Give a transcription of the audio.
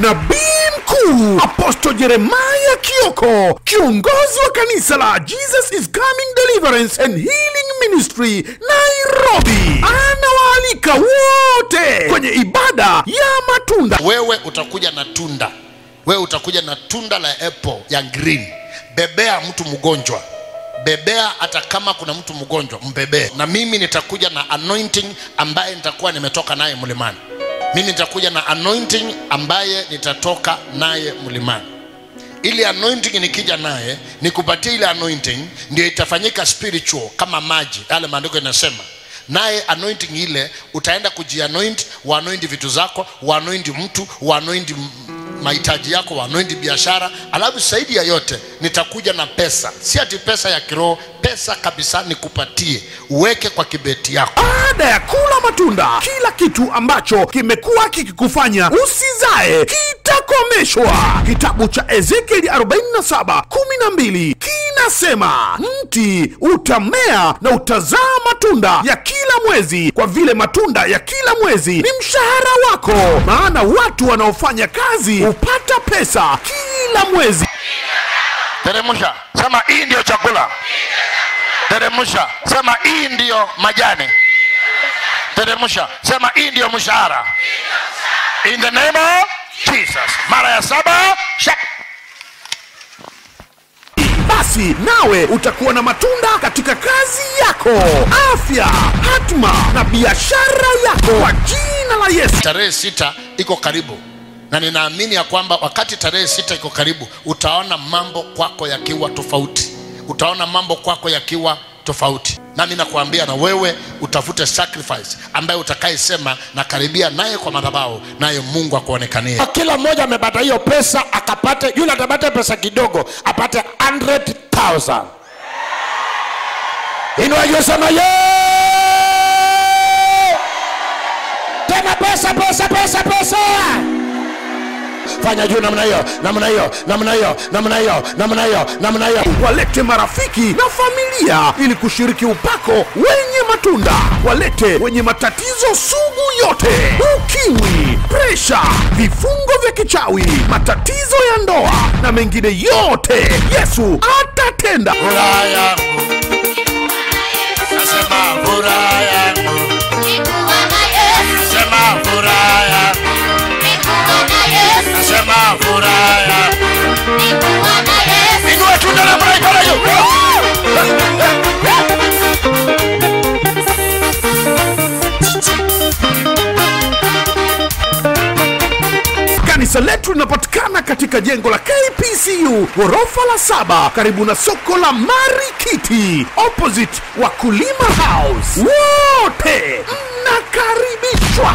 nabii mkuu Apostle Jeremiah Kioko, kiongozi wa kanisa la Jesus is Coming Deliverance and Healing Ministry Nairobi, anawaalika wote kwenye ibada ya matunda. Wewe utakuja na tunda. Wewe utakuja na tunda la apple ya green. Bebea mtu mgonjwa. Bebea hata kama kuna mtu mgonjwa, mbebee. Na mimi nitakuja na anointing ambaye nitakuwa nimetoka naye mlimani. Mimi nitakuja na anointing ambaye nitatoka naye mlimani. Ile anointing nikija naye, nikupatie ile anointing, ndio itafanyika spiritual kama maji. Yale maandiko yanasema. Naye anointing ile utaenda kujianoint, uanoint vitu zako, uanoint mtu, uanoint mahitaji yako, uanoint biashara. Alafu zaidi ya yote nitakuja na pesa. Si ati pesa ya kiroho, pesa kabisa nikupatie, uweke kwa kibeti yako. Baada ya kula matunda, kila kitu ambacho kimekuwa kikikufanya usizae kitakomeshwa. Kitabu cha Ezekieli 47:12 kinasema, mti utamea na utazaa matunda ya kila mwezi, kwa vile matunda ya kila mwezi ni mshahara wako. Maana watu wanaofanya kazi hupata pesa kila mwezi. Teremusha, sema hii ndio chakula. Teremusha, sema hii ndio majani. Teremusha, sema hii ndio mshahara. In the name of Jesus. Mara ya 7, shak. Basi nawe utakuwa na matunda katika kazi yako, afya, hatma na biashara yako kwa jina la Yesu. Tarehe 6 iko karibu. Na ninaamini ya kwamba wakati tarehe 6 iko karibu, utaona mambo kwako yakiwa tofauti. Utaona mambo kwako yakiwa tofauti. Nami nakuambia na wewe utafute sacrifice ambaye utakaisema na karibia naye kwa madhabahu, naye Mungu akuonekanie. Kila mmoja amepata hiyo pesa, akapate, yule atapata pesa kidogo, apate 100,000. Inua hiyo, sema tena pesa, pesa, pesa, pesa. Fanya juu namna hiyo, namna hiyo, namna hiyo, namna hiyo, namna hiyo, namna hiyo. Walete marafiki na familia ili kushiriki upako wenye matunda. Walete wenye matatizo sugu yote: ukimwi, presha, vifungo vya kichawi, matatizo ya ndoa na mengine yote. Yesu atatenda. Furaha yangu, nasema furaha yangu, nasema furaha yangu, nasema furaha yangu. Inua tunda la malaika leo. Kanisa letu linapatikana katika jengo la KPCU ghorofa la 7 karibu na soko la Marikiti, opposite Wakulima House. Wote mnakaribishwa.